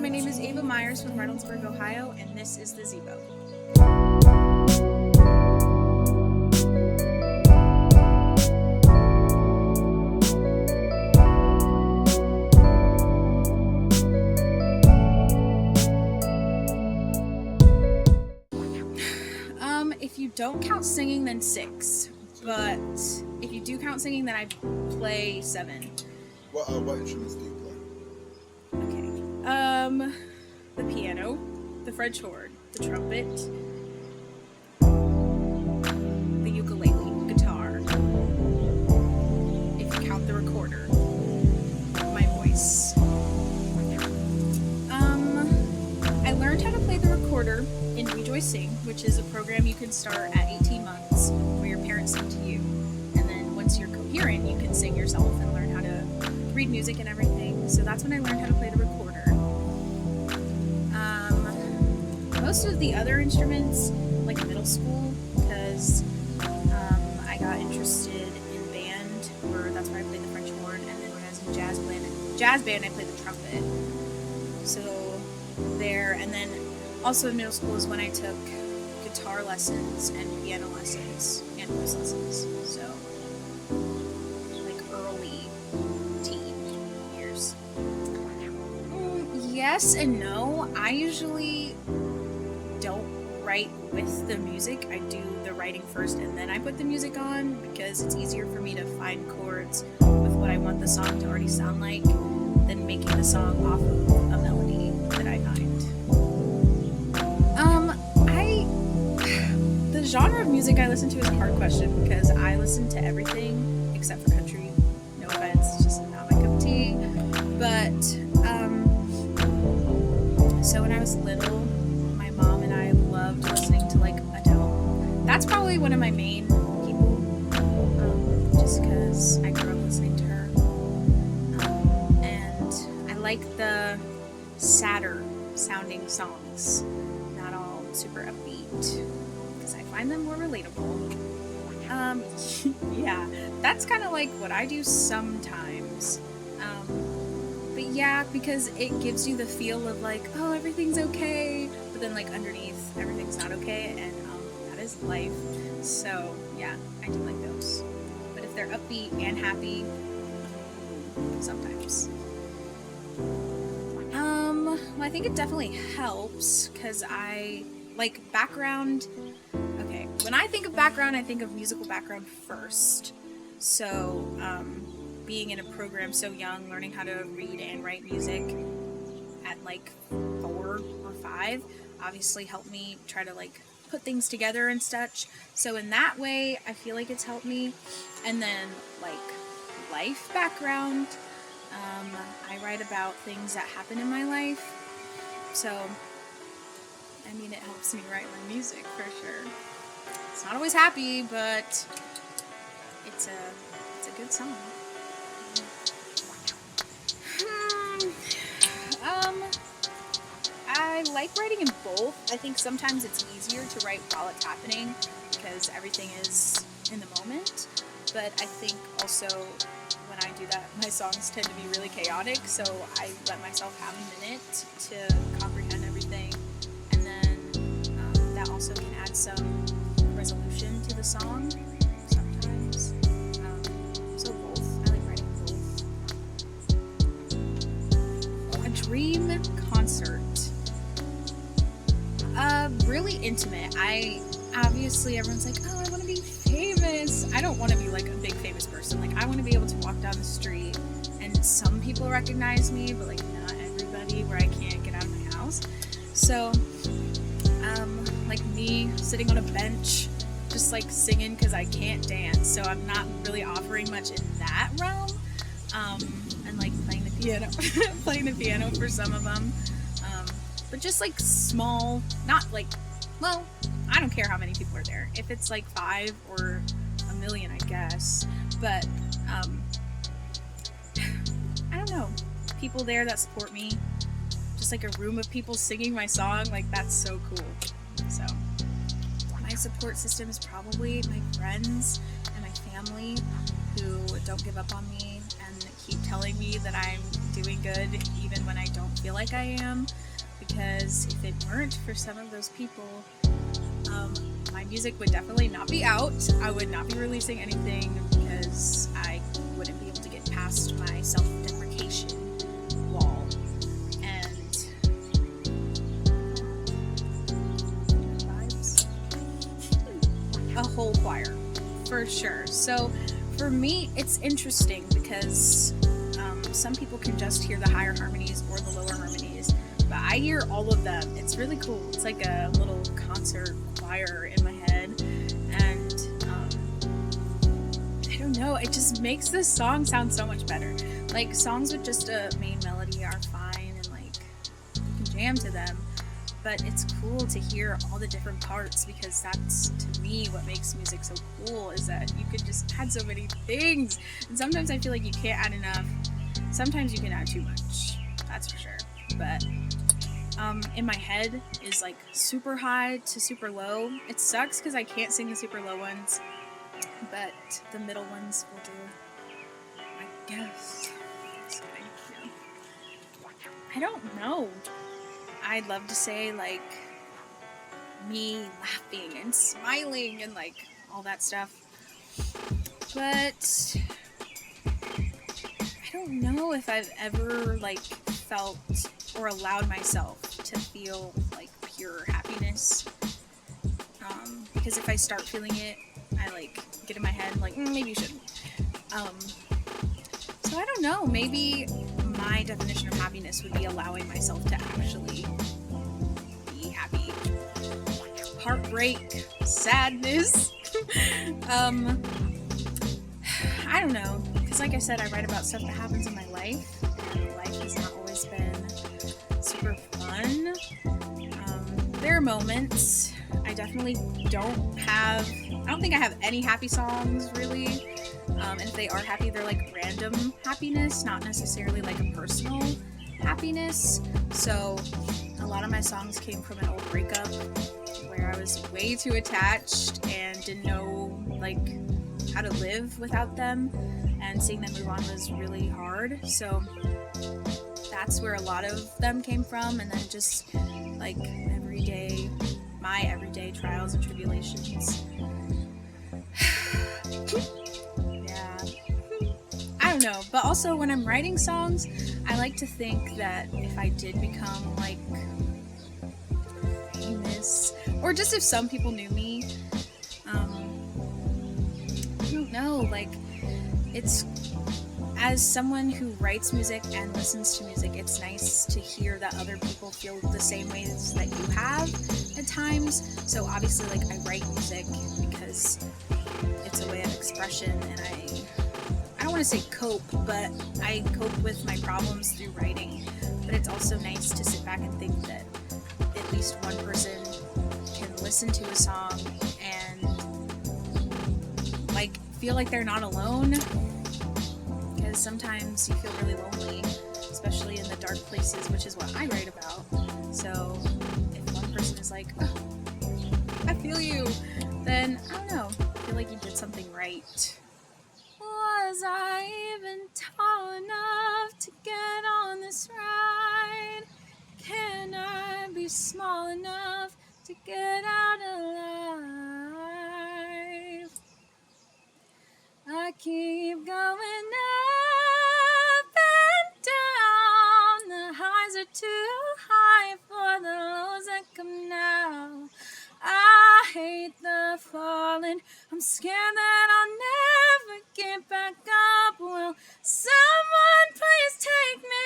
my name is Ava Myers from Reynoldsburg, Ohio, and this is the Zebo. If you don't count singing, then 6. But if you do count singing, then I play 7. What instruments do you play? Okay. The piano, the French horn, the trumpet, the ukulele, guitar. If you count the recorder, my voice. I learned how to play the recorder in Rejoicing, which is a program you can start at 18 months where your parents sing to you. And then once you're coherent, you can sing yourself and learn how to read music and everything. So that's when I learned how to play the recorder. Most of the other instruments, like middle school, because I got interested in band, or that's where I played the French horn, and then when I was in jazz band, I played the trumpet. So there, and then also in middle school is when I took guitar lessons and piano lessons and voice lessons. So like early teen years. Yes and no. I usually don't write with the music. I do the writing first and then I put the music on because it's easier for me to find chords with what I want the song to already sound like than making the song off of a melody that I find. The genre of music I listen to is a hard question because I listen to everything except for country. No offense, it's just not my cup of tea. But so when I was little, my mom and I loved listening to like Adele. That's probably one of my main people, just because I grew up listening to her. And I like the sadder sounding songs, not all super upbeat, because I find them more relatable. Yeah, that's kind of like what I do sometimes. But yeah, because it gives you the feel of like, oh, everything's okay, but then like underneath, everything's not okay, and that is life. So yeah, I do like those. But if they're upbeat and happy, sometimes. Well, I think it definitely helps because I like background. Okay, when I think of background, I think of musical background first. So, being in a program so young, learning how to read and write music at like 4 or 5, obviously helped me try to like put things together and such. So in that way, I feel like it's helped me. And then like life background, I write about things that happen in my life. So, I mean, it helps me write my music for sure. It's not always happy, but it's a good song. I like writing in both. I think sometimes it's easier to write while it's happening because everything is in the moment. But I think also when I do that, my songs tend to be really chaotic, so I let myself have a minute to comprehend everything. And then that also can add some resolution to the song sometimes. So both. I like writing both. A dream concert. Really intimate. Obviously everyone's like, oh, I want to be famous. I don't want to be like a big famous person. Like I want to be able to walk down the street and some people recognize me, but like not everybody, where I can't get out of my house. So, like me sitting on a bench, just like singing because I can't dance. So I'm not really offering much in that realm. And like playing the piano for some of them. But just like small, not like, well, I don't care how many people are there. If it's like 5 or a million, I guess. But, I don't know. People there that support me. Just like a room of people singing my song. Like, that's so cool. So, my support system is probably my friends and my family who don't give up on me and keep telling me that I'm doing good even when I don't feel like I am, because if it weren't for some of those people, my music would definitely not be out. I would not be releasing anything because I wouldn't be able to get past my self-deprecation wall. And vibes, a whole choir for sure. So for me, it's interesting because some people can just hear the higher harmonies or the lower harmonies, but I hear all of them. It's really cool. It's like a little concert choir in my head, and I don't know, it just makes this song sound so much better. Like, songs with just a main melody are fine, and like you can jam to them, but it's cool to hear all the different parts, because that's, to me, what makes music so cool, is that you can just add so many things. And sometimes I feel like you can't add enough. Sometimes you can add too much, that's for sure. But in my head is like super high to super low. It sucks because I can't sing the super low ones, but the middle ones will do, I guess. So, yeah. I don't know. I'd love to say like me laughing and smiling and like all that stuff, but I don't know if I've ever like felt or allowed myself to feel like pure happiness, because if I start feeling it, I like get in my head like maybe you shouldn't. So I don't know, maybe my definition of happiness would be allowing myself to actually be happy. Heartbreak, sadness, I don't know, because like I said, I write about stuff that happens in my life, and life has not always been super fun. There are moments. I definitely don't think I have any happy songs, really. And if they are happy, they're like random happiness, not necessarily like a personal happiness. So a lot of my songs came from an old breakup where I was way too attached and didn't know like how to live without them, and seeing them move on was really hard. So that's where a lot of them came from. And then just like my everyday trials and tribulations. Yeah, I don't know, but also when I'm writing songs, I like to think that if I did become like famous, or just if some people knew me, I don't know, like, it's, as someone who writes music and listens to music, it's nice to hear that other people feel the same ways that you have at times. So obviously, like, I write music because it's a way of expression, and I don't want to say cope, but I cope with my problems through writing. But it's also nice to sit back and think that at least one person can listen to a song and like feel like they're not alone, because sometimes you feel really lonely, especially in the dark places, which is what I write about. So if one person is like, oh, I feel you, then I don't know, I feel like you did something right. Was I even tall enough to get on this ride? Can I be small enough to get out alive? I keep going up and down. The highs are too high for the lows that come now. I hate the falling. I'm scared that I'll never get back up. Will someone please take me